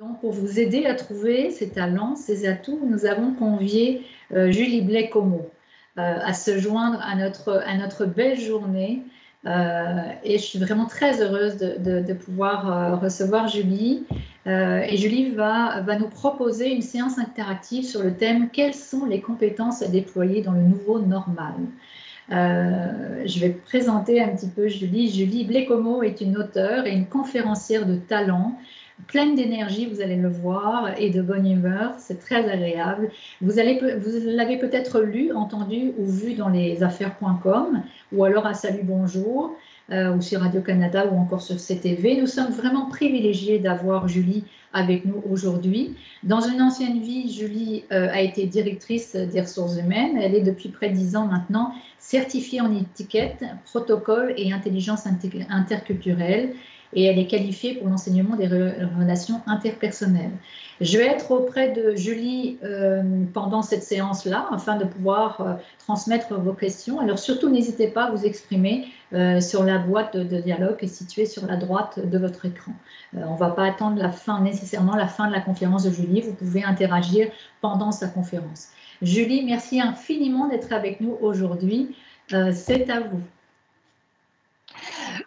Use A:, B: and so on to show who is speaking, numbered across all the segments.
A: Donc, pour vous aider à trouver ses talents, ses atouts, nous avons convié Julie Blais-Comeau à se joindre à notre belle journée. Et je suis vraiment très heureuse de pouvoir recevoir Julie. Et Julie va nous proposer une séance interactive sur le thème « Quelles sont les compétences à déployer dans le nouveau normal ?» Je vais présenter un petit peu Julie. Julie Blais-Comeau est une auteure et une conférencière de talent, pleine d'énergie, vous allez le voir, et de bonne humeur. C'est très agréable. Vous l'avez peut-être lu, entendu ou vu dans lesaffaires.com ou alors à Salut Bonjour ou sur Radio-Canada ou encore sur CTV. Nous sommes vraiment privilégiés d'avoir Julie avec nous aujourd'hui. Dans une ancienne vie, Julie a été directrice des ressources humaines. Elle est depuis près de 10 ans maintenant certifiée en étiquette, protocole et intelligence interculturelle. Et elle est qualifiée pour l'enseignement des relations interpersonnelles. Je vais être auprès de Julie pendant cette séance-là, afin de pouvoir transmettre vos questions. Alors surtout, n'hésitez pas à vous exprimer sur la boîte de dialogue qui est située sur la droite de votre écran. On ne va pas attendre nécessairement la fin de la conférence de Julie. Vous pouvez interagir pendant sa conférence. Julie, merci infiniment d'être avec nous aujourd'hui. C'est à vous.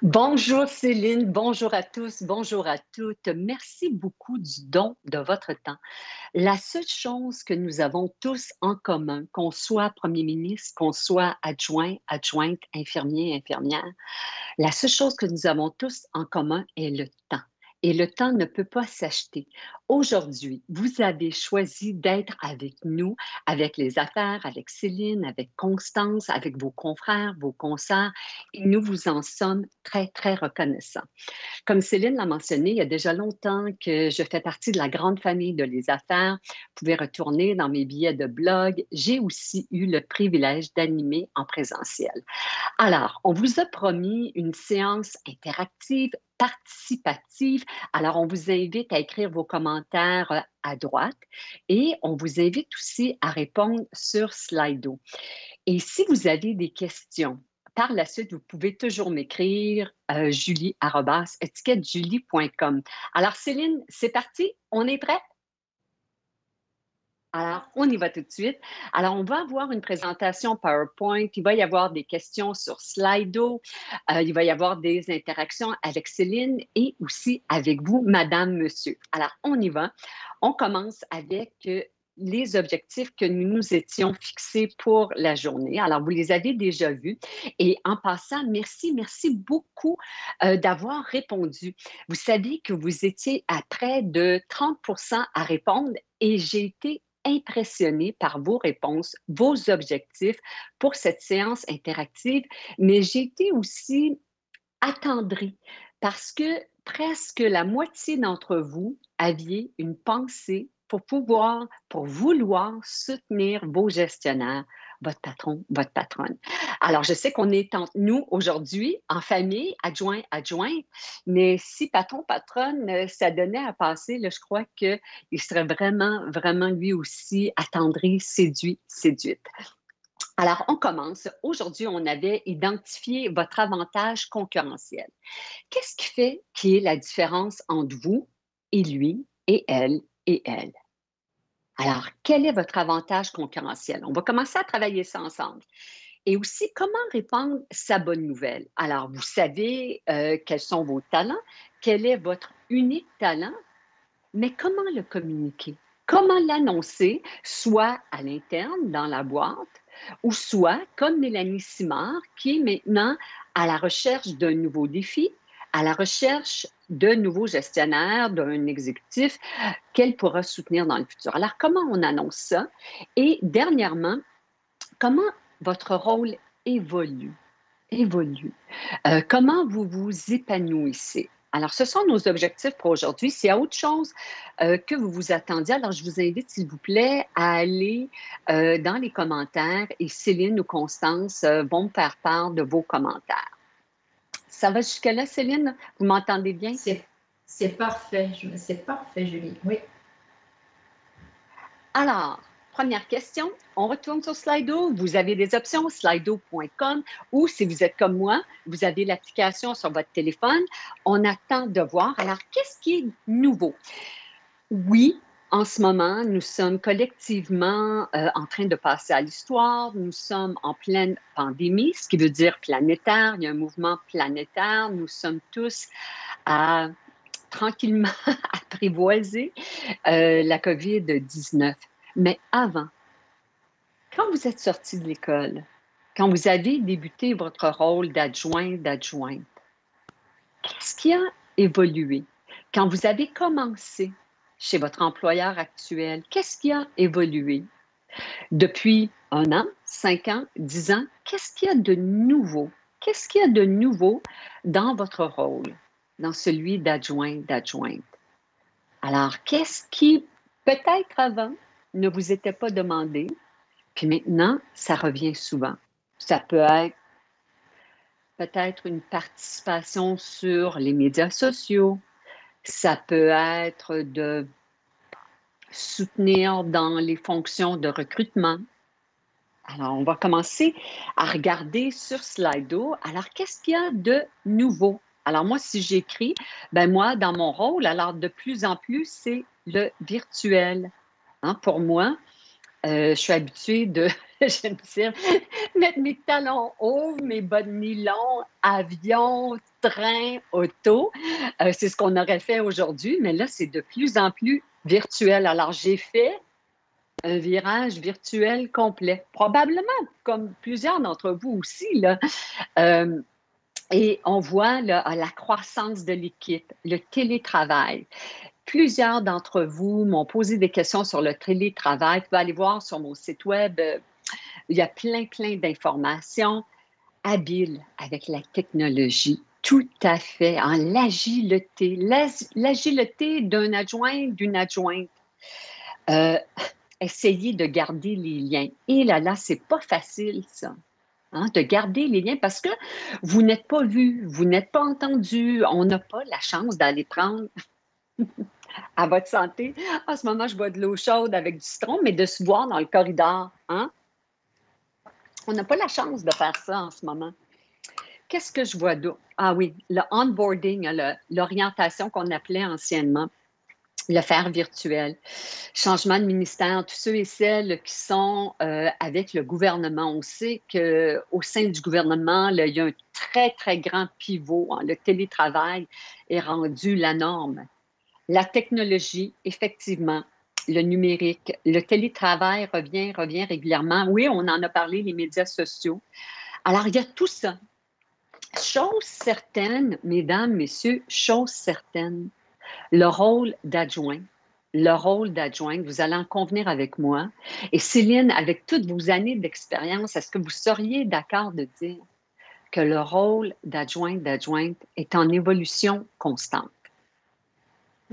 B: Bonjour Céline, bonjour à tous, bonjour à toutes. Merci beaucoup du don de votre temps. La seule chose que nous avons tous en commun, qu'on soit premier ministre, qu'on soit adjoint, adjointe, infirmier, infirmière, la seule chose que nous avons tous en commun est le temps. Et le temps ne peut pas s'acheter. Aujourd'hui, vous avez choisi d'être avec nous, avec les affaires, avec Céline, avec Constance, avec vos confrères, vos consoeurs, et nous vous en sommes très, très reconnaissants. Comme Céline l'a mentionné, il y a déjà longtemps que je fais partie de la grande famille de Les Affaires. Vous pouvez retourner dans mes billets de blog. J'ai aussi eu le privilège d'animer en présentiel. Alors, on vous a promis une séance interactive, participative. Alors, on vous invite à écrire vos commentaires à droite et on vous invite aussi à répondre sur Slido. Et si vous avez des questions, par la suite, vous pouvez toujours m'écrire julie@étiquettejulie.com. Alors, Céline, c'est parti? On est prêt? Alors, on y va tout de suite. Alors, on va avoir une présentation PowerPoint. Il va y avoir des questions sur Slido. Il va y avoir des interactions avec Céline et aussi avec vous, Madame, Monsieur. Alors, on y va. On commence avec les objectifs que nous nous étions fixés pour la journée. Alors, vous les avez déjà vus. Et en passant, merci beaucoup d'avoir répondu. Vous saviez que vous étiez à près de 30% à répondre et j'ai été impressionnée par vos réponses, vos objectifs pour cette séance interactive, mais j'ai été aussi attendrie parce que presque la moitié d'entre vous aviez une pensée pour vouloir soutenir vos gestionnaires, votre patron, votre patronne. Alors, je sais qu'on est entre nous aujourd'hui, en famille, adjoint, adjointe, mais si patron, patronne, ça donnait à passer, là, je crois qu'il serait vraiment lui aussi attendri, séduit, séduite. Alors, on commence. Aujourd'hui, on avait identifié votre avantage concurrentiel. Qu'est-ce qui fait qu'il y ait la différence entre vous et lui et elle et elle? Alors, quel est votre avantage concurrentiel? On va commencer à travailler ça ensemble. Et aussi, comment répandre sa bonne nouvelle? Alors, vous savez quels sont vos talents, quel est votre unique talent, mais comment le communiquer? Comment l'annoncer, soit à l'interne, dans la boîte, ou soit, comme Mélanie Simard, qui est maintenant à la recherche d'un nouveau défi, à la recherche de nouveaux gestionnaires, d'un exécutif qu'elle pourra soutenir dans le futur. Alors, comment on annonce ça? Et dernièrement, comment votre rôle évolue? Comment vous vous épanouissez? Alors, ce sont nos objectifs pour aujourd'hui. S'il y a autre chose que vous vous attendiez, alors je vous invite, s'il vous plaît, à aller dans les commentaires et Céline ou Constance vont me faire part de vos commentaires. Ça va jusque-là, Céline? Vous m'entendez bien?
A: C'est parfait. C'est parfait, Julie. Oui.
B: Alors, première question, on retourne sur Slido. Vous avez des options, slido.com, ou si vous êtes comme moi, vous avez l'application sur votre téléphone. On attend de voir. Alors, qu'est-ce qui est nouveau? Oui, en ce moment, nous sommes collectivement en train de passer à l'histoire. Nous sommes en pleine pandémie, ce qui veut dire planétaire. Il y a un mouvement planétaire. Nous sommes tous à tranquillement apprivoiser la COVID-19. Mais avant, quand vous êtes sorti de l'école, quand vous avez débuté votre rôle d'adjointe, qu'est-ce qui a évolué? Quand vous avez commencé chez votre employeur actuel, qu'est-ce qui a évolué? Depuis 1 an, 5 ans, 10 ans, qu'est-ce qu'il y a de nouveau? Qu'est-ce qu'il y a de nouveau dans votre rôle, dans celui d'adjointe? Alors, qu'est-ce qui, peut-être avant, ne vous était pas demandé, puis maintenant, ça revient souvent. Ça peut être peut-être une participation sur les médias sociaux. Ça peut être de soutenir dans les fonctions de recrutement. Alors, on va commencer à regarder sur Slido. Alors, qu'est-ce qu'il y a de nouveau? Alors, moi, si j'écris, ben moi, dans mon rôle, alors de plus en plus, c'est le virtuel. Hein, pour moi, je suis habituée de, je me dire, mettre mes talons hauts, mes bas de nylon, avion, train, auto. C'est ce qu'on aurait fait aujourd'hui, mais là, c'est de plus en plus virtuel. Alors, j'ai fait un virage virtuel complet, probablement comme plusieurs d'entre vous aussi, là. Et on voit là, la croissance de l'équipe, le télétravail. Plusieurs d'entre vous m'ont posé des questions sur le télétravail. Tu peux aller voir sur mon site web, il y a plein d'informations habiles avec la technologie. Tout à fait, en l'agilité. L'agilité d'un adjoint, d'une adjointe. Essayer de garder les liens. Et là, c'est pas facile, ça. Hein, de garder les liens parce que vous n'êtes pas vu, vous n'êtes pas entendu. On n'a pas la chance d'aller prendre à votre santé. En ce moment, je bois de l'eau chaude avec du citron, mais de se voir dans le corridor. Hein? On n'a pas la chance de faire ça en ce moment. Qu'est-ce que je vois d'autre? Ah oui, le onboarding, l'orientation qu'on appelait anciennement, le faire virtuel. Changement de ministère, tous ceux et celles qui sont avec le gouvernement. On sait qu'au sein du gouvernement, là, il y a un très grand pivot. Hein. Le télétravail est rendu la norme. La technologie, effectivement, le numérique, le télétravail revient régulièrement. Oui, on en a parlé, les médias sociaux. Alors, il y a tout ça. Chose certaine, mesdames, messieurs, chose certaine, le rôle d'adjoint, vous allez en convenir avec moi. Et Céline, avec toutes vos années d'expérience, est-ce que vous seriez d'accord de dire que le rôle d'adjointe est en évolution constante?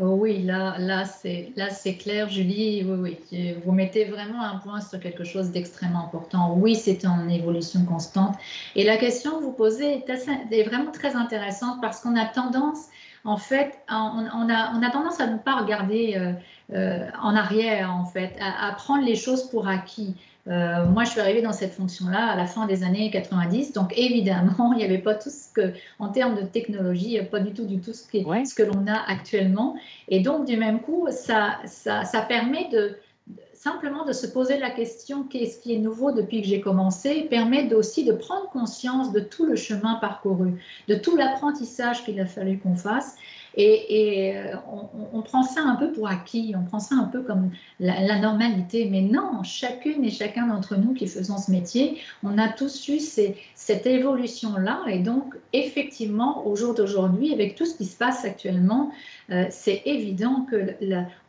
A: Oh oui, là, c'est clair, Julie. Oui, oui. Vous mettez vraiment un point sur quelque chose d'extrêmement important. Oui, c'est en évolution constante. Et la question que vous posez est vraiment très intéressante parce qu'on a tendance, en fait, on a tendance à ne pas regarder en arrière, en fait, à prendre les choses pour acquis. Moi, je suis arrivée dans cette fonction-là à la fin des années 90, donc évidemment, il n'y avait pas tout ce que, en termes de technologie, il n'y a pas du tout
B: Oui.
A: ce que l'on a actuellement. Et donc, du même coup, ça permet simplement de se poser la question qu'est-ce qui est nouveau depuis que j'ai commencé, permet aussi de prendre conscience de tout le chemin parcouru, de tout l'apprentissage qu'il a fallu qu'on fasse. Et on prend ça un peu pour acquis, on prend ça un peu comme la normalité. Mais non, chacune et chacun d'entre nous qui faisons ce métier, on a tous eu cette évolution-là. Et donc, effectivement, au jour d'aujourd'hui, avec tout ce qui se passe actuellement, c'est évident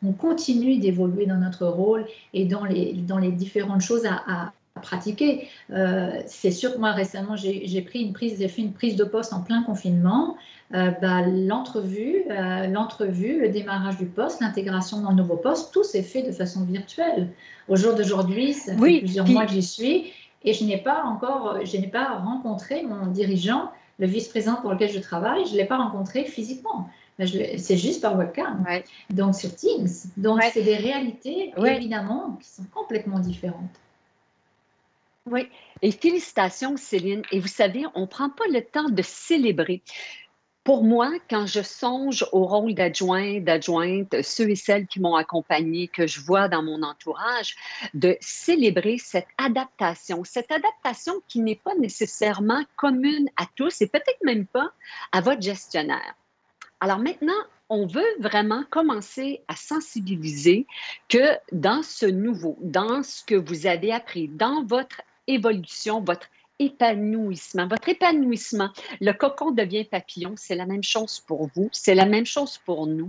A: qu'on continue d'évoluer dans notre rôle et dans les différentes choses à pratiquer. C'est sûr que moi, récemment, j'ai fait une prise de poste en plein confinement. L'entrevue, le démarrage du poste, l'intégration dans le nouveau poste, tout s'est fait de façon virtuelle. Au jour d'aujourd'hui, ça fait plusieurs mois que j'y suis et je n'ai pas rencontré mon dirigeant, le vice-président pour lequel je travaille, je ne l'ai pas rencontré physiquement. C'est juste par webcam, donc sur Teams. Donc, c'est des réalités, évidemment, qui sont complètement différentes.
B: Oui, et félicitations, Céline. Et vous savez, on ne prend pas le temps de célébrer. Pour moi, quand je songe au rôle d'adjoint, d'adjointe, ceux et celles qui m'ont accompagné, que je vois dans mon entourage, de célébrer cette adaptation qui n'est pas nécessairement commune à tous et peut-être même pas à votre gestionnaire. Alors maintenant, on veut vraiment commencer à sensibiliser que dans ce nouveau, dans ce que vous avez appris, dans votre évolution, votre épanouissement, le cocon devient papillon, c'est la même chose pour vous, c'est la même chose pour nous.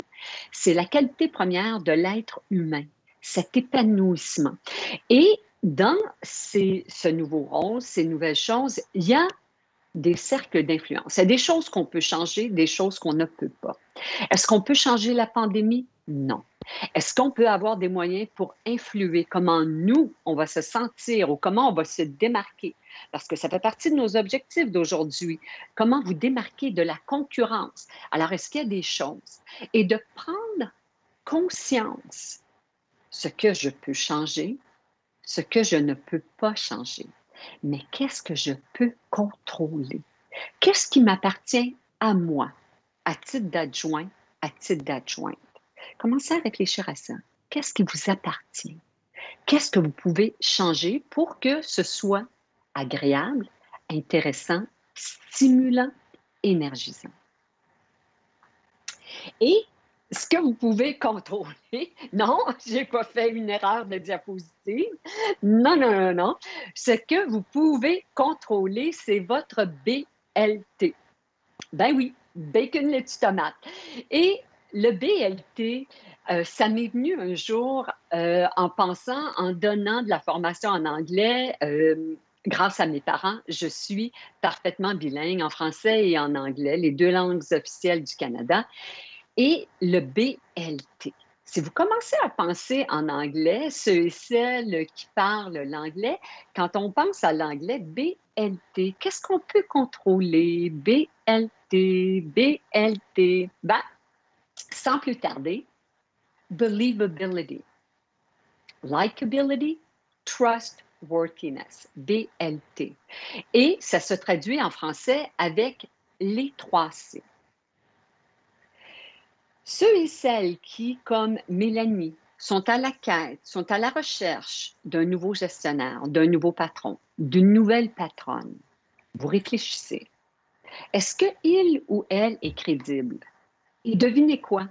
B: C'est la qualité première de l'être humain, cet épanouissement. Et dans ce nouveau rôle, ces nouvelles choses, il y a des cercles d'influence. Il y a des choses qu'on peut changer, des choses qu'on ne peut pas. Est-ce qu'on peut changer la pandémie? Non. Est-ce qu'on peut avoir des moyens pour influer comment nous, on va se sentir ou comment on va se démarquer? Parce que ça fait partie de nos objectifs d'aujourd'hui. Comment vous démarquer de la concurrence? Alors, est-ce qu'il y a des choses? Et de prendre conscience ce que je peux changer, ce que je ne peux pas changer. Mais qu'est-ce que je peux contrôler? Qu'est-ce qui m'appartient à moi, à titre d'adjoint, à titre d'adjointe? Commencez à réfléchir à ça. Qu'est-ce qui vous appartient? Qu'est-ce que vous pouvez changer pour que ce soit agréable, intéressant, stimulant, énergisant? Et ce que vous pouvez contrôler, non, je n'ai pas fait une erreur de diapositive. Non. Ce que vous pouvez contrôler, c'est votre BLT. Ben oui, bacon, laitue, tomate. Et le BLT, ça m'est venu un jour en pensant, en donnant de la formation en anglais. Grâce à mes parents, je suis parfaitement bilingue en français et en anglais, les deux langues officielles du Canada. Et le BLT. Si vous commencez à penser en anglais, ceux et celles qui parlent l'anglais, quand on pense à l'anglais, BLT, qu'est-ce qu'on peut contrôler? BLT. Ben, sans plus tarder, believability, likability, trustworthiness, BLT. Et ça se traduit en français avec les 3 C. Ceux et celles qui, comme Mélanie, sont à la quête, sont à la recherche d'un nouveau gestionnaire, d'un nouveau patron, d'une nouvelle patronne, vous réfléchissez. Est-ce qu'il ou elle est crédible? Et devinez quoi?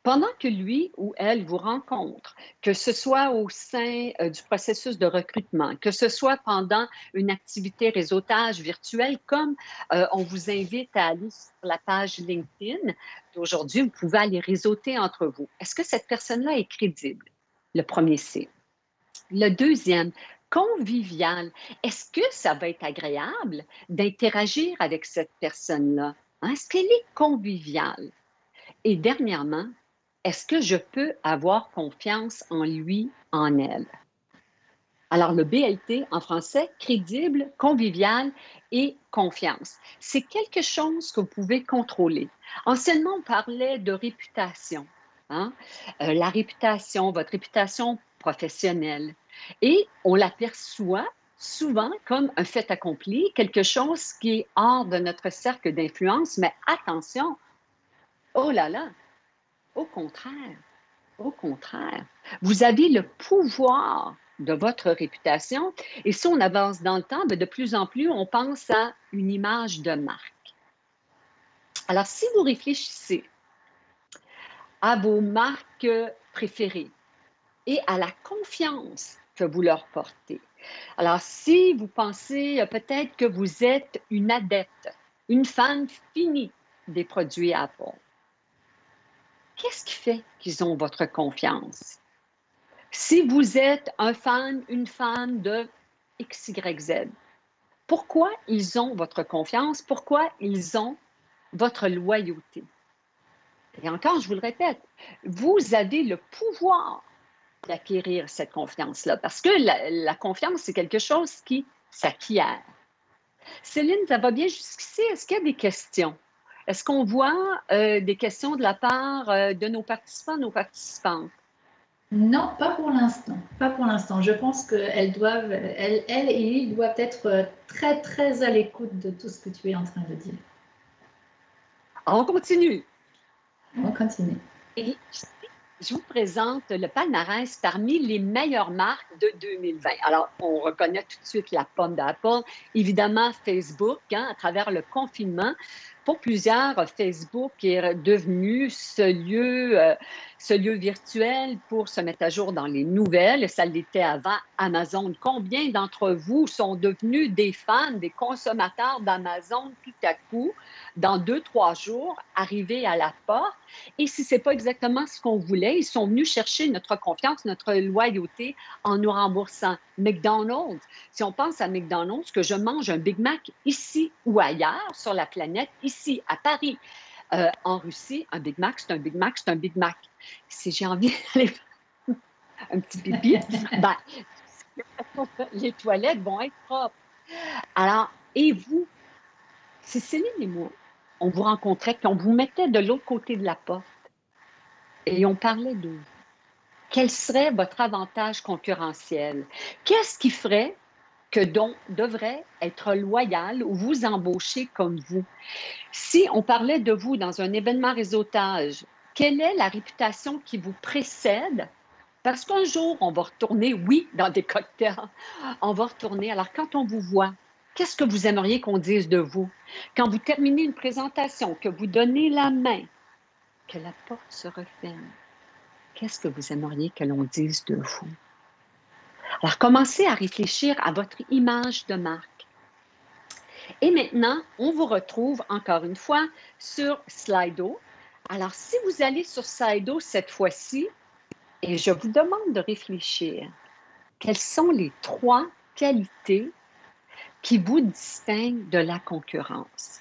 B: Pendant que lui ou elle vous rencontre, que ce soit au sein du processus de recrutement, que ce soit pendant une activité réseautage virtuel, comme on vous invite à aller sur la page LinkedIn d'aujourd'hui, vous pouvez aller réseauter entre vous. Est-ce que cette personne-là est crédible? Le premier C. Le deuxième, convivial. Est-ce que ça va être agréable d'interagir avec cette personne-là? Hein? Est-ce qu'elle est conviviale? Et dernièrement, est-ce que je peux avoir confiance en lui, en elle? Alors, le BLT en français, crédible, convivial et confiance. C'est quelque chose que vous pouvez contrôler. Anciennement, on parlait de réputation. Hein? La réputation, votre réputation professionnelle. Et on l'aperçoit souvent comme un fait accompli, quelque chose qui est hors de notre cercle d'influence. Mais attention, oh là là, au contraire, vous avez le pouvoir de votre réputation. Et si on avance dans le temps, de plus en plus, on pense à une image de marque. Alors, si vous réfléchissez à vos marques préférées et à la confiance que vous leur portez, alors si vous pensez peut-être que vous êtes une adepte, une fan finie des produits Apple, qu'est-ce qui fait qu'ils ont votre confiance? Si vous êtes un fan, une fan de XYZ, pourquoi ils ont votre confiance? Pourquoi ils ont votre loyauté? Et encore, je vous le répète, vous avez le pouvoir d'acquérir cette confiance-là parce que la confiance, c'est quelque chose qui s'acquiert. Céline, ça va bien jusqu'ici? Est-ce qu'il y a des questions? Est-ce qu'on voit des questions de la part de nos participants, nos participantes?
A: Non, pas pour l'instant. Pas pour l'instant. Je pense qu'elles doivent, elles et ils doivent être très, très à l'écoute de tout ce que tu es en train de dire.
B: On continue.
A: On continue.
B: Et je vous présente le palmarès parmi les meilleures marques de 2020. Alors, on reconnaît tout de suite la pomme d'Apple. Évidemment, Facebook, à travers le confinement. Pour plusieurs, Facebook est devenu ce lieu virtuel pour se mettre à jour dans les nouvelles. Ça l'était avant Amazon. Combien d'entre vous sont devenus des fans, des consommateurs d'Amazon tout à coup, dans 2-3 jours, arrivés à la porte? Et si ce n'est pas exactement ce qu'on voulait, ils sont venus chercher notre confiance, notre loyauté en nous remboursant. McDonald's, si on pense à McDonald's, que je mange un Big Mac ici ou ailleurs sur la planète, ici à Paris, en Russie, un Big Mac, c'est un Big Mac, c'est un Big Mac. Si j'ai envie d'aller faire un petit pipi, ben, les toilettes vont être propres. Alors, et vous, si Céline et moi, on vous rencontrait, qu'on vous mettait de l'autre côté de la porte et on parlait de vous, quel serait votre avantage concurrentiel? Qu'est-ce qui ferait que devrait être loyal ou vous embaucher comme vous? Si on parlait de vous dans un événement réseautage, quelle est la réputation qui vous précède? Parce qu'un jour, on va retourner, oui, dans des cocktails, on va retourner. Alors, quand on vous voit, qu'est-ce que vous aimeriez qu'on dise de vous? Quand vous terminez une présentation, que vous donnez la main, que la porte se referme, qu'est-ce que vous aimeriez que l'on dise de vous? Alors, commencez à réfléchir à votre image de marque. Et maintenant, on vous retrouve encore une fois sur Slido. Alors, si vous allez sur Slido cette fois-ci, et je vous demande de réfléchir, quelles sont les 3 qualités qui vous distinguent de la concurrence?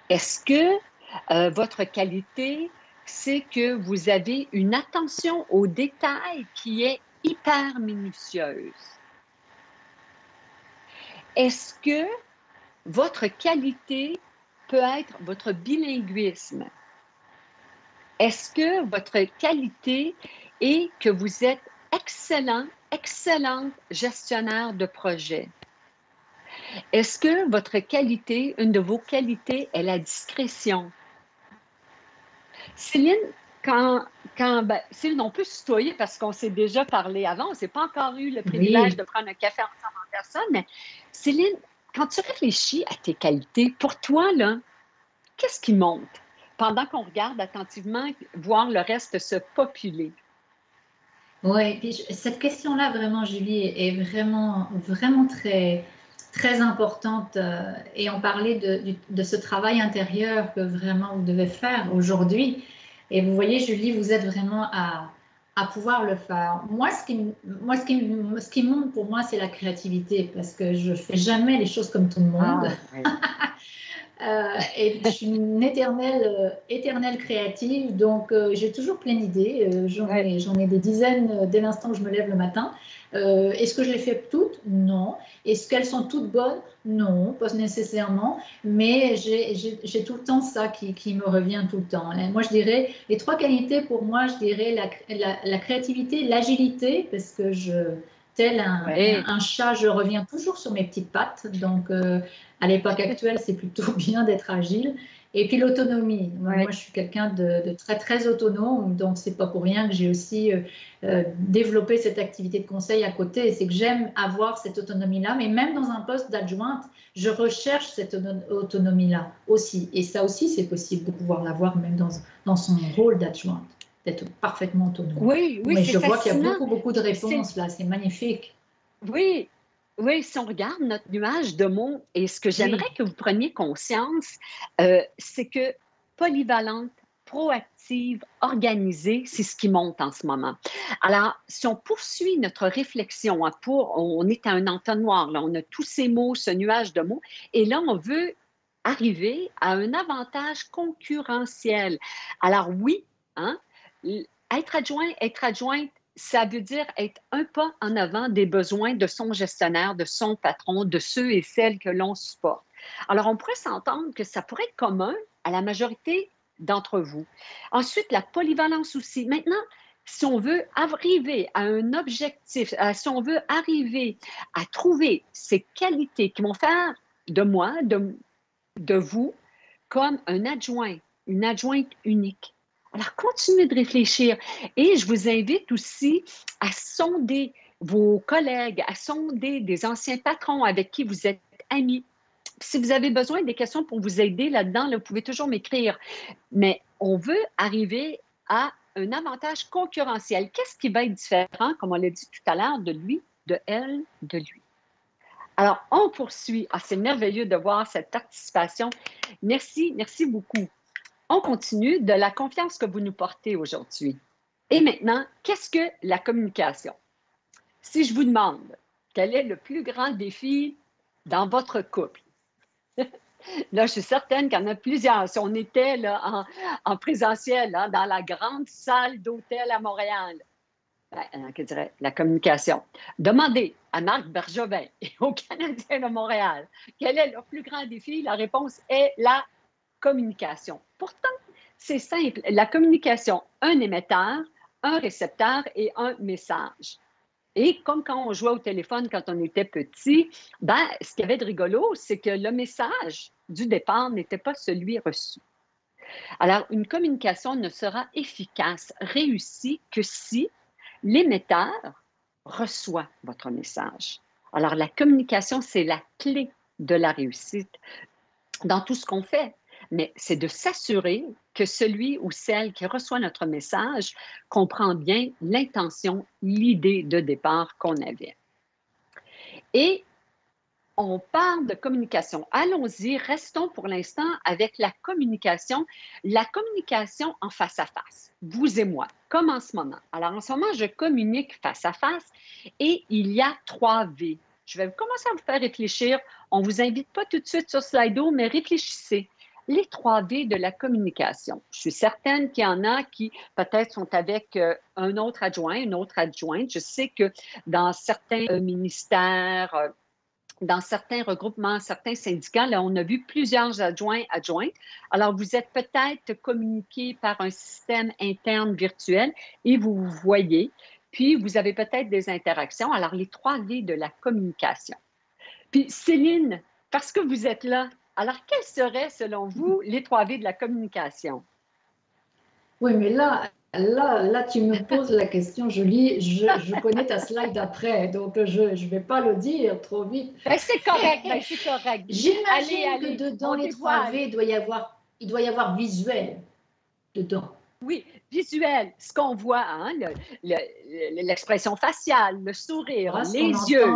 B: Est-ce que votre qualité, c'est que vous avez une attention aux détails qui est hyper minutieuse? Est-ce que votre qualité peut être votre bilinguisme? Est-ce que votre qualité est que vous êtes excellente gestionnaire de projet? Est-ce que votre qualité, une de vos qualités, est la discrétion? Céline, Céline, on peut se tutoyer parce qu'on s'est déjà parlé avant, on ne s'est pas encore eu le privilège de prendre un café ensemble en personne, mais Céline, quand tu réfléchis à tes qualités, pour toi, là, qu'est-ce qui monte pendant qu'on regarde attentivement voir le reste se populer?
A: Oui, puis cette question-là, vraiment, Julie, est vraiment, vraiment très, très importante. Et on parlait de ce travail intérieur que vraiment vous devez faire aujourd'hui. Et vous voyez, Julie, vous êtes vraiment à pouvoir le faire. Moi, ce qui monte pour moi, c'est la créativité, parce que je ne fais jamais les choses comme tout le monde.
B: Oui.
A: Et je suis une éternelle créative, donc j'ai toujours plein d'idées. J'en ai des dizaines dès l'instant où je me lève le matin. Est-ce que je les fais toutes? Non. Est-ce qu'elles sont toutes bonnes? Non, pas nécessairement. Mais j'ai tout le temps ça qui me revient tout le temps. Et moi, je dirais, les 3 qualités pour moi, je dirais la créativité, l'agilité, parce que tel un chat, je reviens toujours sur mes petites pattes. Donc, à l'époque actuelle, c'est plutôt bien d'être agile. Et puis l'autonomie. Moi, je suis quelqu'un de très, très autonome. Donc, c'est pas pour rien que j'ai aussi développé cette activité de conseil à côté. C'est que j'aime avoir cette autonomie-là. Mais même dans un poste d'adjointe, je recherche cette autonomie-là aussi. Et ça aussi, c'est possible de pouvoir l'avoir même dans son rôle d'adjointe, d'être parfaitement autonome.
B: Oui,
A: mais je vois qu'il y a
B: fascinant.
A: beaucoup de réponses là. C'est magnifique.
B: Oui, si on regarde notre nuage de mots, et ce que j'aimerais que vous preniez conscience, c'est que polyvalente, proactive, organisée, c'est ce qui monte en ce moment. Alors, si on poursuit notre réflexion, on est à un entonnoir, là, on a tous ces mots, ce nuage de mots, et là, on veut arriver à un avantage concurrentiel. Alors oui, être adjointe, ça veut dire être un pas en avant des besoins de son gestionnaire, de son patron, de ceux et celles que l'on supporte. Alors, on pourrait s'entendre que ça pourrait être commun à la majorité d'entre vous. Ensuite, la polyvalence aussi. Maintenant, si on veut arriver à un objectif, si on veut arriver à trouver ces qualités qui vont faire de moi, de vous, comme un adjoint une adjointe unique. Alors, continuez de réfléchir. Et je vous invite aussi à sonder vos collègues, à sonder des anciens patrons avec qui vous êtes amis. Si vous avez besoin des questions pour vous aider là-dedans, là, vous pouvez toujours m'écrire. Mais on veut arriver à un avantage concurrentiel. Qu'est-ce qui va être différent, comme on l'a dit tout à l'heure, de lui, de elle, de lui? Alors, on poursuit. Ah, c'est merveilleux de voir cette participation. Merci, merci beaucoup. On continue de la confiance que vous nous portez aujourd'hui. Et maintenant, qu'est-ce que la communication? Si je vous demande quel est le plus grand défi dans votre couple? Là, je suis certaine qu'il y en a plusieurs. Si on était là, en présentiel, là, dans la grande salle d'hôtel à Montréal, que dirais la communication. Demandez à Marc Bergevin et aux Canadiens de Montréal quel est leur plus grand défi. La réponse est la communication. Pourtant, c'est simple. La communication, un émetteur, un récepteur et un message. Et comme quand on jouait au téléphone quand on était petit, ce qu'il y avait de rigolo, c'est que le message du départ n'était pas celui reçu. Alors, une communication ne sera efficace, réussie que si l'émetteur reçoit votre message. Alors, la communication, c'est la clé de la réussite dans tout ce qu'on fait. Mais c'est de s'assurer que celui ou celle qui reçoit notre message comprend bien l'intention, l'idée de départ qu'on avait. Et on parle de communication. Allons-y, restons pour l'instant avec la communication en face à face, vous et moi, comme en ce moment. Alors, en ce moment, je communique face à face et il y a 3 V. Je vais commencer à vous faire réfléchir. On ne vous invite pas tout de suite sur Slido, mais réfléchissez. Les 3 V de la communication. Je suis certaine qu'il y en a qui peut-être sont avec un autre adjoint, une autre adjointe. Je sais que dans certains ministères, dans certains regroupements, certains syndicats, là, on a vu plusieurs adjointes. Alors, vous êtes peut-être communiqués par un système interne virtuel et vous vous voyez, puis vous avez peut-être des interactions. Alors, les 3 V de la communication. Puis, Céline, parce que vous êtes là, alors, quels seraient, selon vous, les 3 V de la communication?
A: Oui, mais là, tu me poses la question. Je connais ta slide après, donc je ne vais pas le dire trop vite.
B: C'est correct, c'est correct.
A: J'imagine que dedans les 3 V, il doit y avoir visuel dedans.
B: Oui, visuel, ce qu'on voit, hein, l'expression faciale, le sourire, les yeux.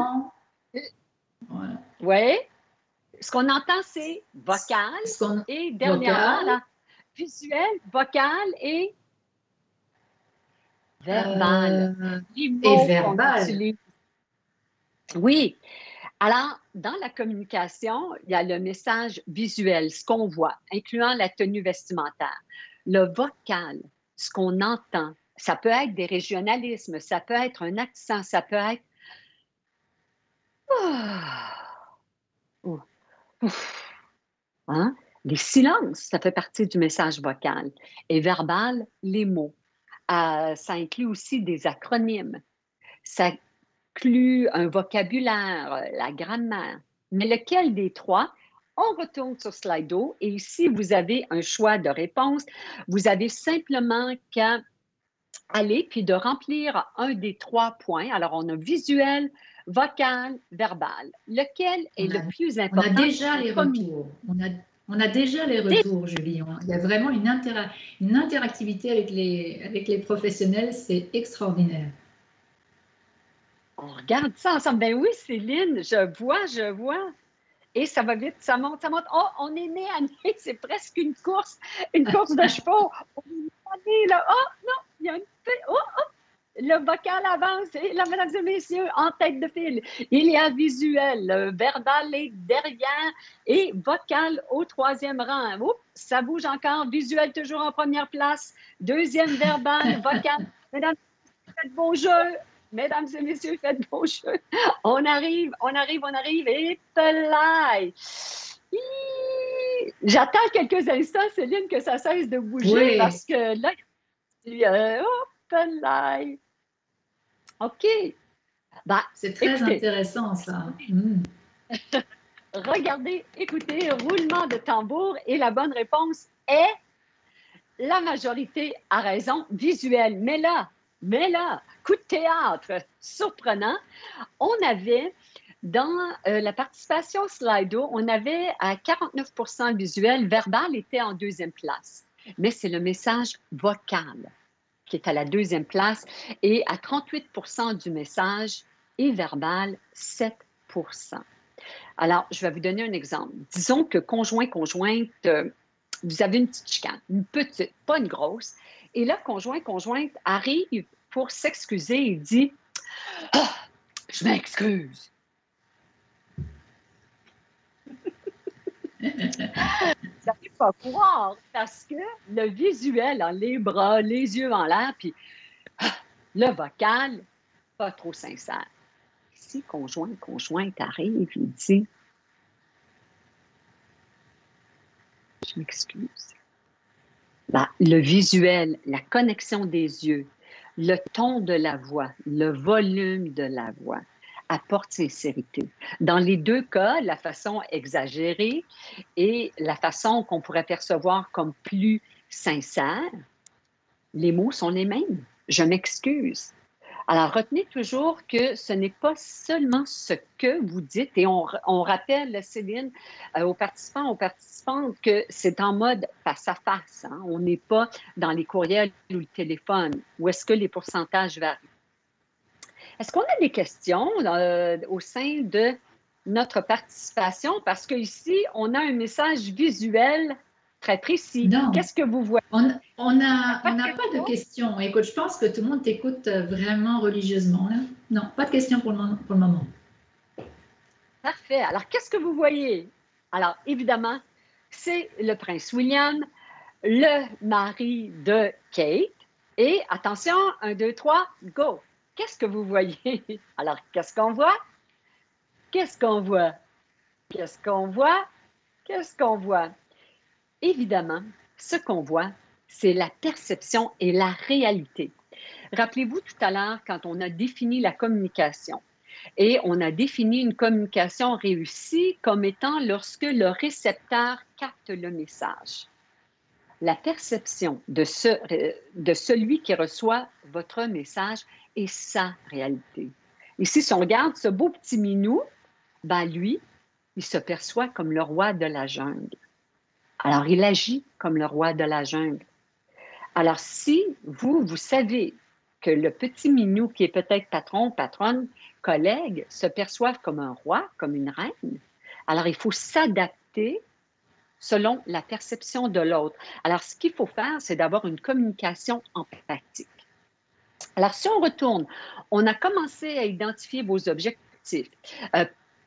A: Voilà.
B: Oui. Ce qu'on entend, c'est vocal et dernièrement, là, visuel, vocal et verbal.
A: Et verbal.
B: Oui. Alors, dans la communication, il y a le message visuel, ce qu'on voit, incluant la tenue vestimentaire. Le vocal, ce qu'on entend, ça peut être des régionalismes, ça peut être un accent, ça peut être... Hein? Les silences, ça fait partie du message vocal. Et verbal, les mots. Ça inclut aussi des acronymes. Ça inclut un vocabulaire, la grammaire. Mais lequel des 3? On retourne sur Slido et ici, vous avez un choix de réponse. Vous avez simplement qu'à aller puis de remplir un des 3 points. Alors, on a visuel, vocal, verbal. Lequel est le plus important?
A: On a déjà les retours. On a déjà les retours, Julie. Il y a vraiment une interactivité avec les professionnels. C'est extraordinaire.
B: On regarde ça ensemble. Ben oui, Céline, je vois. Et ça va vite, ça monte. Oh, on est né à nez, c'est presque une course de chevaux. On est né là. Oh, non, il y a une petite... Oh, le vocal avance. Et là, mesdames et messieurs, en tête de file, il y a visuel, verbal est derrière et vocal au 3e rang. Oups, ça bouge encore. Visuel toujours en première place. 2e verbal, vocal. Mesdames, faites beau jeu. Mesdames et messieurs, faites beau jeu. On arrive. Et pelaille. J'attends quelques instants, Céline, que ça cesse de bouger parce que là, pelaille. OK.
A: C'est très intéressant, ça.
B: Regardez, écoutez, roulement de tambour et la bonne réponse est la majorité a raison, visuel. Mais là, coup de théâtre surprenant, on avait dans la participation Slido, on avait à 49% visuel, verbal était en deuxième place. Mais c'est le message vocal qui est à la deuxième place et à 38% du message et verbal, 7%. Alors, je vais vous donner un exemple. Disons que conjointe, vous avez une petite chicane, une petite, pas une grosse. Et là, conjointe arrive pour s'excuser et dit « Ah, je m'excuse. » Vous n'allez pas croire parce que le visuel, les bras, les yeux en l'air, puis le vocal, pas trop sincère. Si conjointe arrive, il dit « Je m'excuse. » Le visuel, la connexion des yeux, le ton de la voix, le volume de la voix apporte sincérité. Dans les deux cas, la façon exagérée et la façon qu'on pourrait percevoir comme plus sincère, les mots sont les mêmes. Je m'excuse. Alors, retenez toujours que ce n'est pas seulement ce que vous dites, et on rappelle, Céline, aux participants, aux participantes, que c'est en mode face à face. Hein? On n'est pas dans les courriels ou le téléphone. Où est-ce que les pourcentages varient? Est-ce qu'on a des questions au sein de notre participation? Parce qu'ici, on a un message visuel très précis. Qu'est-ce que vous voyez?
A: On n'a pas de questions. Écoute, je pense que tout le monde t'écoute vraiment religieusement. Là. Non, pas de questions pour le moment.
B: Parfait. Alors, qu'est-ce que vous voyez? Alors, évidemment, c'est le prince William, le mari de Kate. Et attention, 1, 2, 3, go! Qu'est-ce que vous voyez? Alors, qu'est-ce qu'on voit? Qu'est-ce qu'on voit? Qu'est-ce qu'on voit? Qu'est-ce qu'on voit? Évidemment, ce qu'on voit, c'est la perception et la réalité. Rappelez-vous tout à l'heure quand on a défini la communication et on a défini une communication réussie comme étant lorsque le récepteur capte le message. La perception de celui qui reçoit votre message est sa réalité. Ici, si on regarde ce beau petit minou, lui, il se perçoit comme le roi de la jungle. Alors, il agit comme le roi de la jungle. Alors, si vous savez que le petit minou qui est peut-être patron, patronne, collègue, se perçoivent comme un roi, comme une reine, alors il faut s'adapter selon la perception de l'autre. Alors, ce qu'il faut faire, c'est d'avoir une communication empathique. Alors, si on retourne, on a commencé à identifier vos objectifs,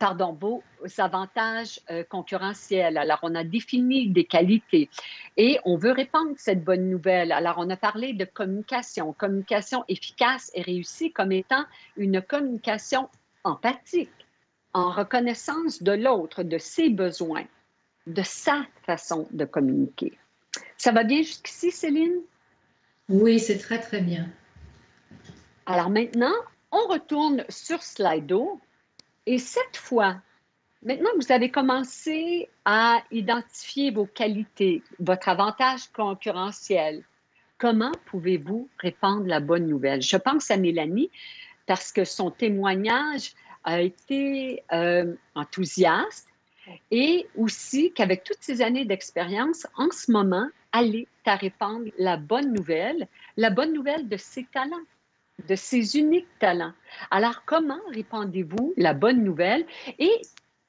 B: vos avantages concurrentiels. Alors, on a défini des qualités et on veut répandre cette bonne nouvelle. Alors, on a parlé de communication efficace et réussie comme étant une communication empathique, en reconnaissance de l'autre, de ses besoins, de sa façon de communiquer. Ça va bien jusqu'ici, Céline?
A: Oui, c'est très, très bien.
B: Alors maintenant, on retourne sur Slido et cette fois, maintenant que vous avez commencé à identifier vos qualités, votre avantage concurrentiel, comment pouvez-vous répandre la bonne nouvelle? Je pense à Mélanie parce que son témoignage a été enthousiaste et aussi qu'avec toutes ces années d'expérience, en ce moment, elle est à répandre la bonne nouvelle de ses talents, de ses uniques talents. Alors, comment répandez-vous la bonne nouvelle? Et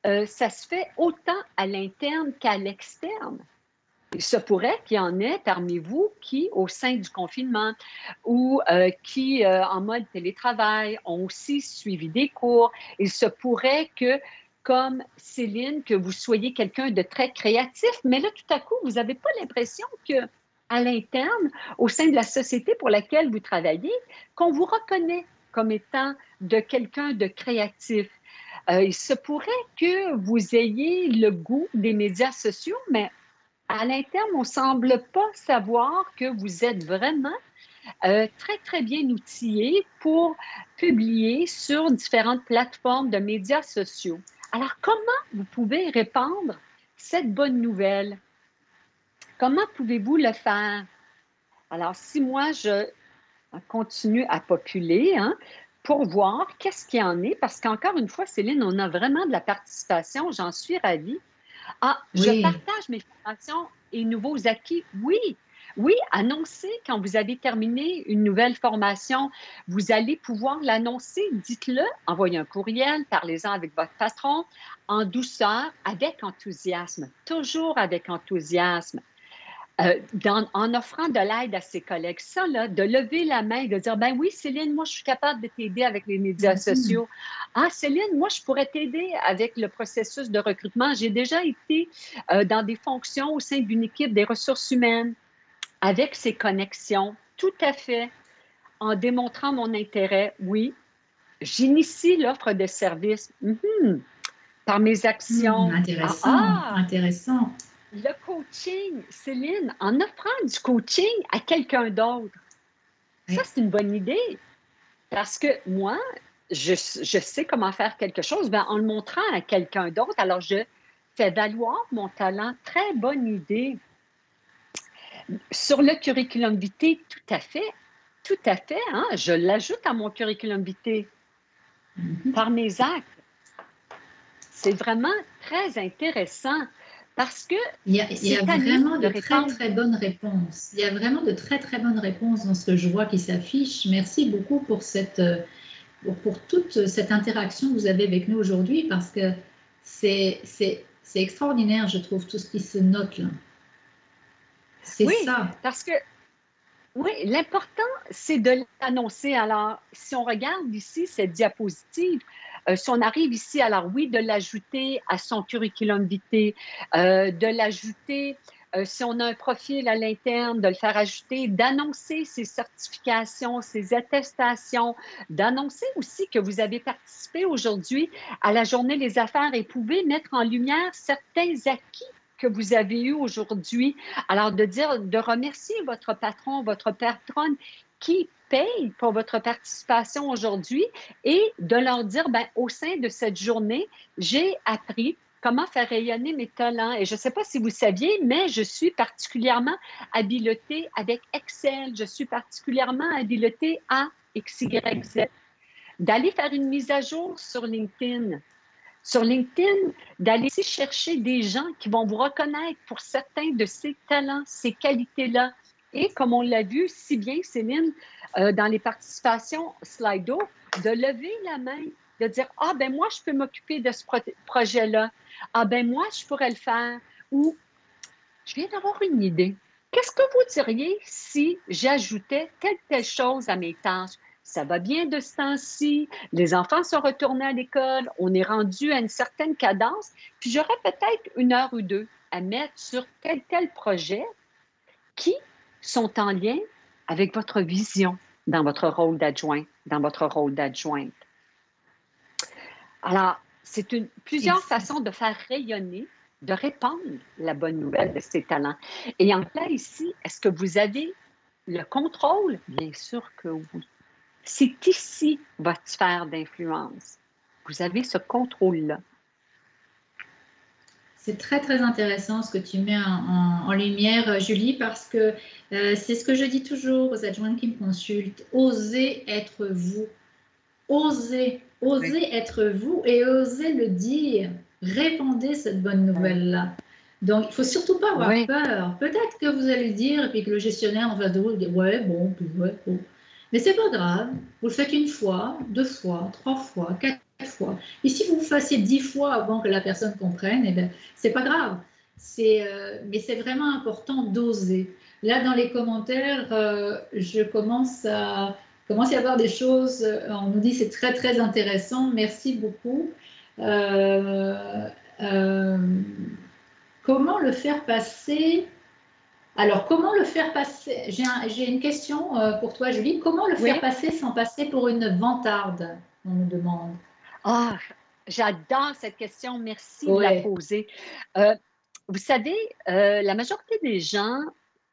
B: ça se fait autant à l'interne qu'à l'externe. Il se pourrait qu'il y en ait parmi vous qui, au sein du confinement ou qui, en mode télétravail, ont aussi suivi des cours. Il se pourrait que, comme Céline, que vous soyez quelqu'un de très créatif, mais là, tout à coup, vous n'avez pas l'impression que à l'interne, au sein de la société pour laquelle vous travaillez, qu'on vous reconnaît comme étant de quelqu'un de créatif. Il se pourrait que vous ayez le goût des médias sociaux, mais à l'interne, on ne semble pas savoir que vous êtes vraiment très, très bien outillé pour publier sur différentes plateformes de médias sociaux. Alors, comment vous pouvez répandre cette bonne nouvelle? Comment pouvez-vous le faire? Alors, si moi, je continue à populer, hein, pour voir qu'est-ce qu'il y en est, parce qu'encore une fois, Céline, on a vraiment de la participation, j'en suis ravie. Ah, je
A: Oui.
B: partage mes formations et nouveaux acquis. Oui, oui, annoncez quand vous avez terminé une nouvelle formation. Vous allez pouvoir l'annoncer. Dites-le, envoyez un courriel, parlez-en avec votre patron en douceur, avec enthousiasme, toujours avec enthousiasme. En offrant de l'aide à ses collègues, ça, là, de lever la main et de dire, ben oui, Céline, moi, je suis capable de t'aider avec les médias
A: Mhm.
B: sociaux. Ah, Céline, moi, je pourrais t'aider avec le processus de recrutement. J'ai déjà été dans des fonctions au sein d'une équipe des ressources humaines avec ces connexions, tout à fait, en démontrant mon intérêt. Oui, j'initie l'offre de service par mes actions. Ah,
A: Intéressant,
B: ah,
A: intéressant.
B: le coaching, Céline, en offrant du coaching à quelqu'un d'autre, ça,
A: Oui.
B: c'est une bonne idée. Parce que moi, je sais comment faire quelque chose ben, en le montrant à quelqu'un d'autre. Alors, je fais valoir mon talent. Très bonne idée. Sur le curriculum vitae, tout à fait. Hein? Je l'ajoute à mon curriculum vitae
A: Mhm.
B: par mes actes. C'est vraiment très intéressant parce que
A: Il y a
B: c'est à nous
A: vraiment
B: de
A: de très
B: répondre.
A: très bonnes réponses. Il y a vraiment de très très bonnes réponses dans ce que je vois qui s'affiche. Merci beaucoup pour pour toute cette interaction que vous avez avec nous aujourd'hui parce que c'est extraordinaire, je trouve, tout ce qui se note là. C'est
B: Oui,
A: ça.
B: parce que oui, l'important, c'est de l'annoncer. Alors, si on regarde ici cette diapositive, si on arrive ici, alors oui, de l'ajouter à son curriculum vitae, de l'ajouter, si on a un profil à l'interne, de le faire ajouter, d'annoncer ses certifications, ses attestations, d'annoncer aussi que vous avez participé aujourd'hui à la Journée des affaires et pouvez mettre en lumière certains acquis que vous avez eus aujourd'hui. Alors, de dire, de remercier votre patron, votre patronne qui paye pour votre participation aujourd'hui et de leur dire, ben, au sein de cette journée, j'ai appris comment faire rayonner mes talents. Et je ne sais pas si vous saviez, mais je suis particulièrement habilotée avec Excel. Je suis particulièrement habilotée à XYZ. D'aller faire une mise à jour sur LinkedIn. Sur LinkedIn, d'aller chercher des gens qui vont vous reconnaître pour certains de ces talents, ces qualités-là. Et comme on l'a vu si bien, Céline, dans les participations Slido, de lever la main, de dire, ah ben moi, je peux m'occuper de ce projet-là. Ah ben moi, je pourrais le faire. Ou, je viens d'avoir une idée. Qu'est-ce que vous diriez si j'ajoutais telle chose à mes tâches? Ça va bien de ce temps-ci, les enfants sont retournés à l'école, on est rendu à une certaine cadence, puis j'aurais peut-être une heure ou deux à mettre sur tel projet qui sont en lien avec votre vision dans votre rôle d'adjoint, dans votre rôle d'adjointe. Alors, c'est plusieurs
A: Excellent.
B: façons de faire rayonner, de répandre la bonne nouvelle de ces talents. Et en là, ici, est-ce que vous avez le contrôle? Bien sûr que oui. C'est ici votre sphère d'influence. Vous avez ce contrôle-là.
A: C'est très très intéressant ce que tu mets en lumière, Julie, parce que c'est ce que je dis toujours aux adjointes qui me consultent. Osez être vous. Osez,
B: Oui.
A: osez être vous et osez le dire. Répandez cette bonne nouvelle-là. Donc, il ne faut surtout pas avoir
B: Oui.
A: peur. Peut-être que vous allez le dire et puis que le gestionnaire en face de vous dit ouais, bon, puis ouais, bon. Mais c'est pas grave. Vous le faites une fois, deux fois, trois fois, quatre fois. Et si vous vous fassiez 10 fois avant que la personne comprenne, eh ben, c'est pas grave. Mais c'est vraiment important d'oser. Là, dans les commentaires, je commence à y avoir des choses. On nous dit c'est très très intéressant. Merci beaucoup. Euh, euh, comment le faire passer? Alors, comment le faire passer? J'ai une question pour toi, Julie. Comment le faire
B: Oui.
A: passer sans passer pour une vantarde? On nous demande.
B: Ah, j'adore cette question. Merci de la
A: Oui.
B: poser. Euh, Vous savez, la majorité des gens,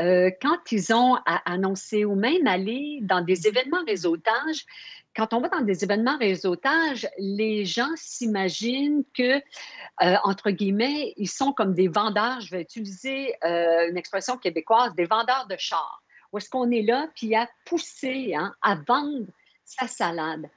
B: quand ils ont à annoncer ou même aller dans des événements réseautage, quand on va dans des événements réseautage, les gens s'imaginent que, entre guillemets, ils sont comme des vendeurs, je vais utiliser une expression québécoise, des vendeurs de chars où est-ce qu'on est là, puis à pousser, hein, à vendre sa salade.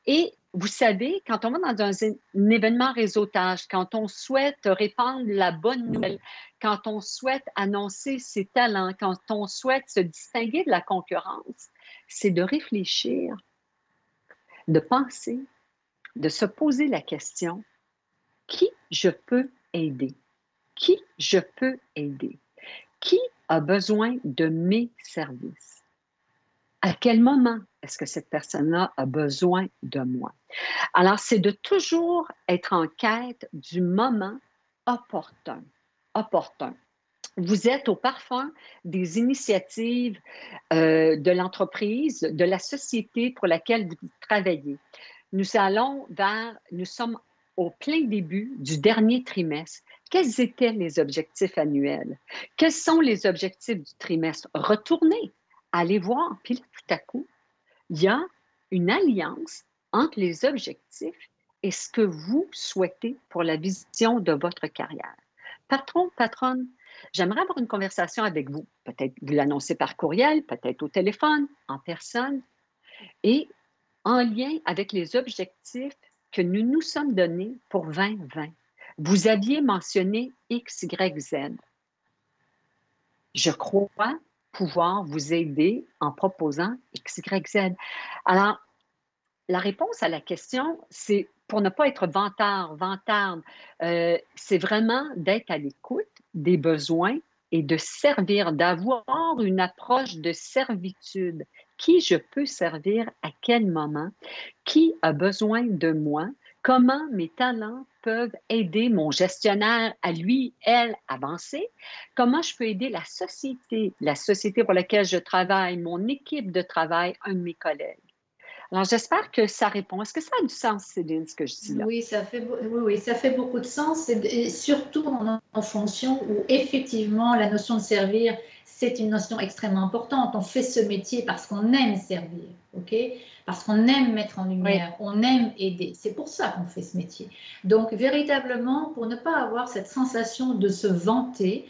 B: Et vous savez, quand on va dans un événement réseautage, quand on souhaite répandre la bonne nouvelle, quand on souhaite annoncer ses talents, quand on souhaite se distinguer de la concurrence, c'est de réfléchir, de penser, de se poser la question, qui je peux aider? Qui je peux aider? Qui a besoin de mes services? À quel moment est-ce que cette personne-là a besoin de moi? Alors, c'est de toujours être en quête du moment opportun. Opportun. Vous êtes au parfum des initiatives de l'entreprise, de la société pour laquelle vous travaillez. Nous sommes au plein début du dernier trimestre. Quels étaient les objectifs annuels? Quels sont les objectifs du trimestre? Retournez, allez voir. Puis là, tout à coup, il y a une alliance entre les objectifs et ce que vous souhaitez pour la vision de votre carrière. Patron, patronne, j'aimerais avoir une conversation avec vous. Peut-être vous l'annoncer par courriel, peut-être au téléphone, en personne, et en lien avec les objectifs que nous nous sommes donnés pour 2020. Vous aviez mentionné X, Y, Z. Je crois pouvoir vous aider en proposant X, Y, Z. Alors, la réponse à la question, c'est pour ne pas être vantarde, c'est vraiment d'être à l'écoute des besoins et de servir, d'avoir une approche de servitude. Qui je peux servir à quel moment? Qui a besoin de moi? Comment mes talents peuvent aider mon gestionnaire à lui, elle, avancer? Comment je peux aider la société pour laquelle je travaille, mon équipe de travail, un de mes collègues? Alors, j'espère que ça répond. Est-ce que ça a du sens, Céline, ce que je dis là?
A: Oui, ça fait beaucoup de sens, et surtout en fonction où effectivement la notion de servir, c'est une notion extrêmement importante. On fait ce métier parce qu'on aime servir, ok? Parce qu'on aime mettre en lumière,
B: Oui.
A: on aime aider. C'est pour ça qu'on fait ce métier. Donc, véritablement, pour ne pas avoir cette sensation de se vanter,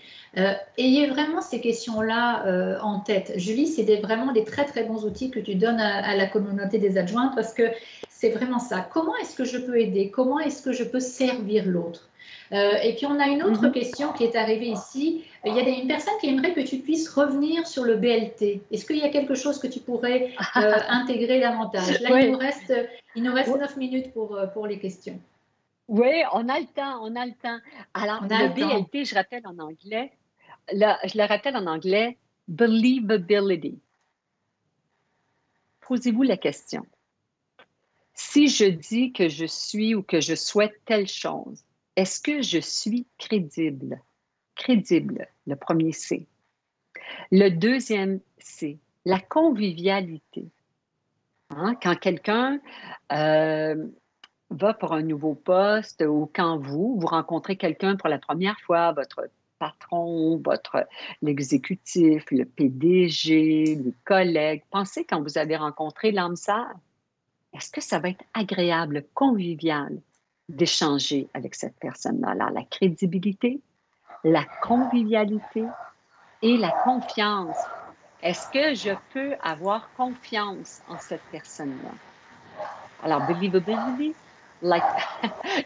A: ayez vraiment ces questions-là en tête. Julie, c'est vraiment des très, très bons outils que tu donnes à la communauté des adjointes, parce que c'est vraiment ça. Comment est-ce que je peux aider? Comment est-ce que je peux servir l'autre? Et puis, on a une autre question qui est arrivée ici. Il y a une personne qui aimerait que tu puisses revenir sur le BLT. Est-ce qu'il y a quelque chose que tu pourrais intégrer davantage? Là,
B: Oui.
A: il nous reste 9 minutes pour les questions.
B: Oui, on a le temps, on a le temps. Alors,
A: On a
B: le
A: le temps.
B: BLT, je le rappelle en anglais, believability. Posez-vous la question. Si je dis que je suis ou que je souhaite telle chose, est-ce que je suis crédible? Crédible, le premier C. Le deuxième C, la convivialité. Hein? Quand quelqu'un va pour un nouveau poste ou quand vous rencontrez quelqu'un pour la première fois, votre patron, l'exécutif, le PDG, les collègues, pensez quand vous avez rencontré l'âme sœur, est-ce que ça va être agréable, convivial d'échanger avec cette personne-là? Alors, la crédibilité, la convivialité et la confiance. Est-ce que je peux avoir confiance en cette personne-là? Alors, believability, like,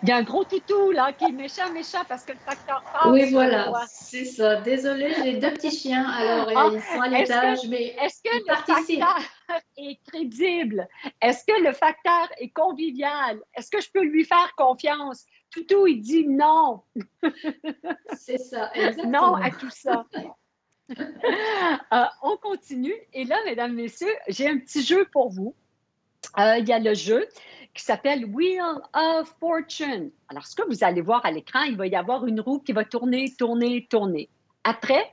B: il y a un gros toutou là qui est méchant parce que le facteur passe.
A: Oui, voilà, c'est ça. Désolée, j'ai 2 petits chiens, alors ils sont à l'étage, mais
B: est-ce que
A: ils
B: le
A: participent.
B: facteur est crédible? Est-ce que le facteur est convivial? Est-ce que je peux lui faire confiance? Toutou, il dit non.
A: C'est ça, exactement.
B: Non à tout ça. On continue. Et là, mesdames, messieurs, j'ai un petit jeu pour vous. Il y a le jeu qui s'appelle Wheel of Fortune. Alors, ce que vous allez voir à l'écran, il va y avoir une roue qui va tourner, tourner, tourner. Après,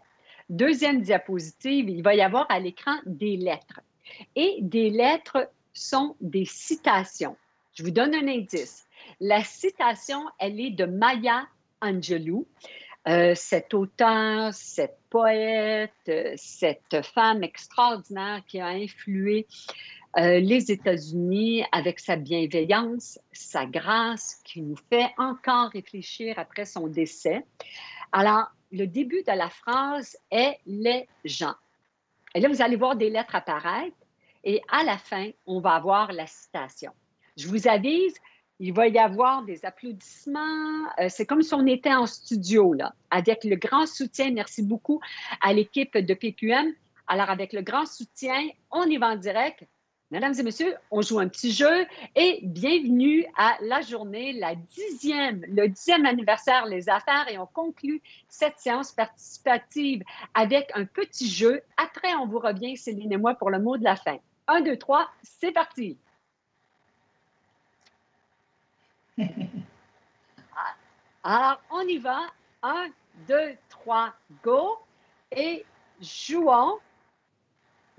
B: deuxième diapositive, il va y avoir à l'écran des lettres. Et des lettres sont des citations. Je vous donne un indice. La citation, elle est de Maya Angelou. Cette auteure, cette poète, cette femme extraordinaire qui a influé les États-Unis avec sa bienveillance, sa grâce, qui nous fait encore réfléchir après son décès. Alors, le début de la phrase est « les gens ». Et là, vous allez voir des lettres apparaître et à la fin, on va avoir la citation. Je vous avise, il va y avoir des applaudissements. C'est comme si on était en studio, là, avec le grand soutien. Merci beaucoup à l'équipe de PQM. Alors, avec le grand soutien, on y va en direct. Mesdames et messieurs, on joue un petit jeu et bienvenue à la journée, le 10e anniversaire Les Affaires et on conclut cette séance participative avec un petit jeu. Après, on vous revient, Céline et moi, pour le mot de la fin. 1, 2, 3, c'est parti! Alors, on y va. 1, 2, 3, go! Et jouons.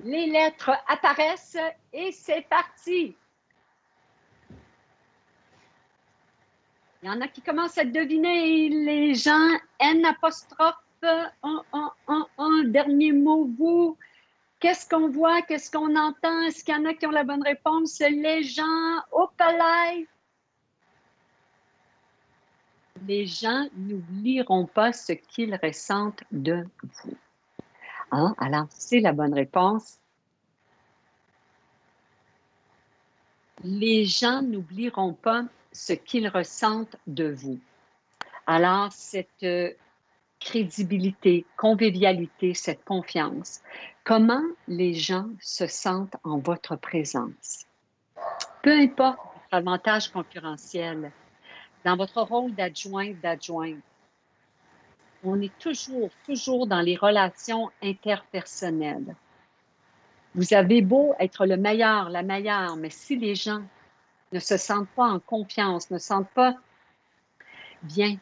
B: Les lettres apparaissent et c'est parti. Il y en a qui commencent à deviner les gens. N apostrophe, un dernier mot, vous. Qu'est-ce qu'on voit? Qu'est-ce qu'on entend? Est-ce qu'il y en a qui ont la bonne réponse? Les gens au palais. Les gens n'oublieront pas ce qu'ils ressentent de vous. Hein? Alors, c'est la bonne réponse. Les gens n'oublieront pas ce qu'ils ressentent de vous. Alors, cette crédibilité, convivialité, cette confiance, comment les gens se sentent en votre présence? Peu importe votre avantage concurrentiel, dans votre rôle d'adjointe, on est toujours dans les relations interpersonnelles. Vous avez beau être le meilleur, la meilleure, mais si les gens ne se sentent pas en confiance, ne se sentent pas bien,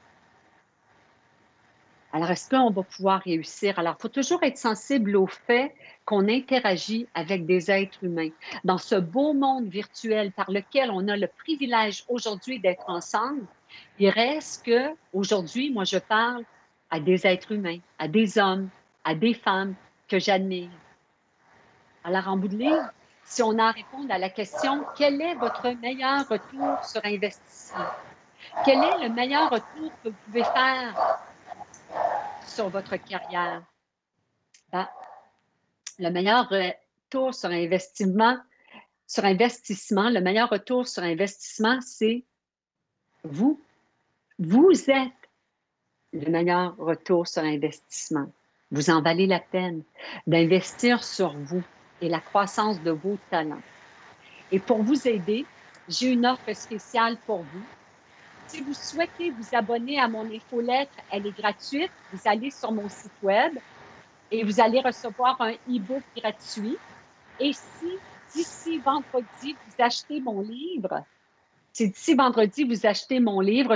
B: alors est-ce qu'on va pouvoir réussir? Alors, il faut toujours être sensible au fait qu'on interagit avec des êtres humains. Dans ce beau monde virtuel par lequel on a le privilège aujourd'hui d'être ensemble, il reste qu'aujourd'hui, moi, je parle à des êtres humains, à des hommes, à des femmes que j'admire. Alors, en bout de ligne, si on a à répondre à la question, quel est votre meilleur retour sur investissement? Quel est le meilleur retour que vous pouvez faire sur votre carrière? Ben, le meilleur retour sur investissement, le meilleur retour sur investissement, c'est vous. Vous êtes le meilleur retour sur investissement. Vous en valez la peine d'investir sur vous et la croissance de vos talents. Et pour vous aider, j'ai une offre spéciale pour vous. Si vous souhaitez vous abonner à mon infolettre, elle est gratuite. Vous allez sur mon site web et vous allez recevoir un e-book gratuit. Et si d'ici vendredi, vous achetez mon livre,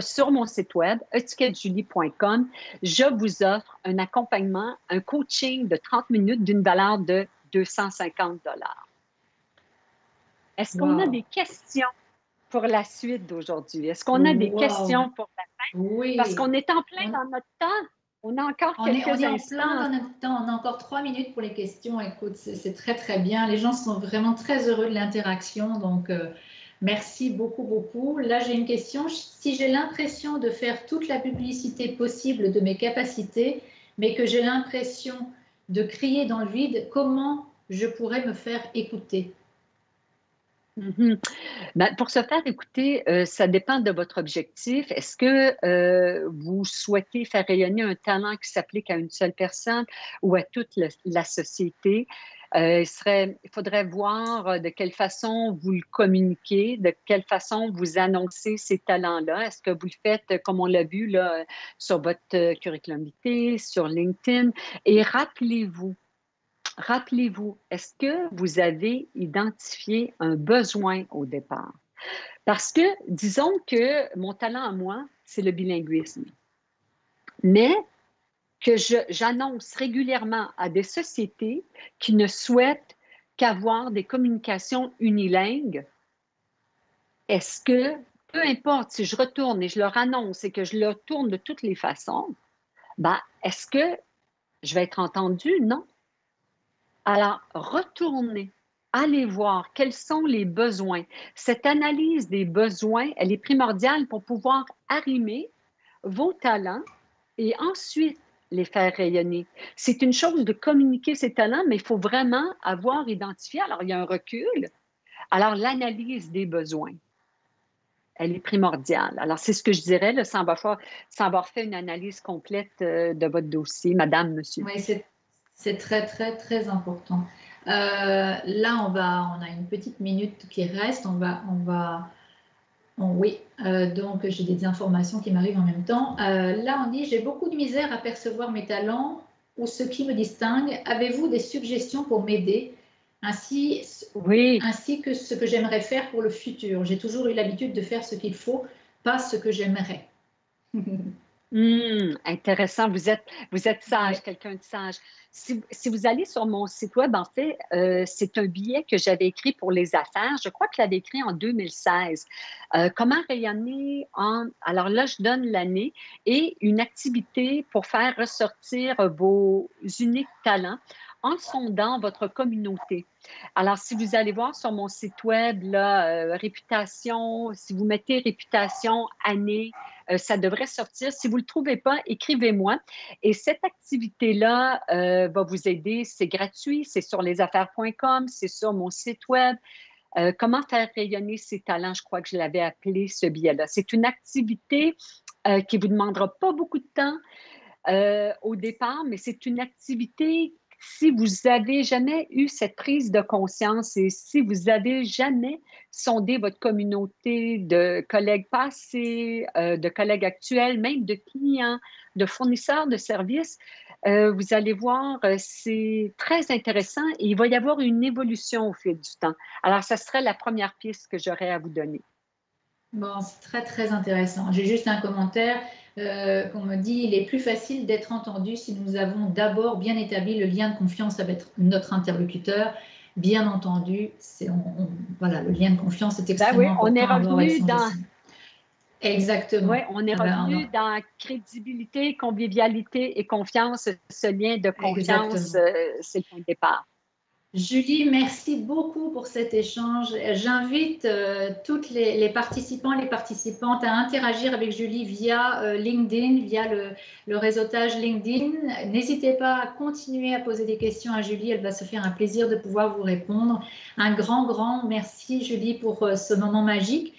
B: sur mon site web, etiquettejulie.com, je vous offre un accompagnement, un coaching de 30 minutes d'une valeur de 250 $. Est-ce qu'on a des questions pour la suite d'aujourd'hui? Est-ce qu'on a des questions pour la fin?
A: Oui.
B: Parce qu'on est en plein dans notre temps. On a encore quelques instants.
A: On est en plein dans notre temps. On a encore 3 minutes pour les questions. Écoute, c'est très, très bien. Les gens sont vraiment très heureux de l'interaction. Donc, merci beaucoup, beaucoup. Là, j'ai une question. Si j'ai l'impression de faire toute la publicité possible de mes capacités, mais que j'ai l'impression de crier dans le vide, comment je pourrais me faire écouter?
B: Ben, pour se faire écouter, ça dépend de votre objectif. Est-ce que vous souhaitez faire rayonner un talent qui s'applique à une seule personne ou à toute la société? Il faudrait voir de quelle façon vous le communiquez, de quelle façon vous annoncez ces talents-là. Est-ce que vous le faites, comme on l'a vu là, sur votre curriculum vitae, sur LinkedIn? Et rappelez-vous, est-ce que vous avez identifié un besoin au départ? Parce que, disons que mon talent à moi, c'est le bilinguisme. Mais que j'annonce régulièrement à des sociétés qui ne souhaitent qu'avoir des communications unilingues, est-ce que, peu importe si je retourne et je leur annonce et que je leur tourne de toutes les façons, ben, est-ce que je vais être entendue? Non. Alors, retournez, allez voir quels sont les besoins. Cette analyse des besoins, elle est primordiale pour pouvoir arrimer vos talents et ensuite les faire rayonner. C'est une chose de communiquer ses talents, mais il faut vraiment avoir identifié. Alors, il y a un recul. Alors, l'analyse des besoins, elle est primordiale. Alors, c'est ce que je dirais, là, sans avoir fait une analyse complète de votre dossier, madame, monsieur.
A: Oui, c'est très, très, très important. Là, on a une petite minute qui reste. Oui, donc j'ai des informations qui m'arrivent en même temps. Là, on dit, j'ai beaucoup de misère à percevoir mes talents ou ce qui me distingue. Avez-vous des suggestions pour m'aider,
B: Oui.
A: ainsi que ce que j'aimerais faire pour le futur? J'ai toujours eu l'habitude de faire ce qu'il faut, pas ce que j'aimerais.
B: Intéressant. Vous êtes sage,
A: Ouais.
B: quelqu'un de sage. Si vous allez sur mon site web, en fait, c'est un billet que j'avais écrit pour les affaires. Je crois que je l'avais écrit en 2016. Comment rayonner en... Alors là, je donne l'année et une activité pour faire ressortir vos uniques talents en sondant votre communauté. Alors, si vous allez voir sur mon site web, là, réputation, si vous mettez réputation, année, ça devrait sortir. Si vous ne le trouvez pas, écrivez-moi. Et cette activité-là va vous aider. C'est gratuit, c'est sur lesaffaires.com, c'est sur mon site web. Comment faire rayonner ses talents? Je crois que je l'avais appelé ce billet-là. C'est une activité qui ne vous demandera pas beaucoup de temps au départ, mais c'est une activité, si vous n'avez jamais eu cette prise de conscience et si vous n'avez jamais sondé votre communauté de collègues passés, de collègues actuels, même de clients, de fournisseurs de services, vous allez voir, c'est très intéressant et il va y avoir une évolution au fil du temps. Alors, ça serait la première piste que j'aurais à vous donner.
A: Bon, c'est très, très intéressant. J'ai juste un commentaire qu'on me dit, il est plus facile d'être entendu si nous avons d'abord bien établi le lien de confiance avec notre interlocuteur. Bien entendu, voilà, le lien de confiance est
B: Oui,
A: extrêmement
B: on est
A: important à avoir avec
B: revenu
A: son
B: dans...
A: dessin.
B: Oui,
A: Exactement.
B: on est
A: Ah ben,
B: revenu dans crédibilité, convivialité et confiance. Ce lien de confiance,
A: exactement.
B: c'est le point de départ.
A: Julie, merci beaucoup pour cet échange. J'invite toutes les participants, les participantes à interagir avec Julie via LinkedIn, via le réseautage LinkedIn. N'hésitez pas à continuer à poser des questions à Julie. Elle va se faire un plaisir de pouvoir vous répondre. Un grand, grand merci, Julie, pour ce moment magique.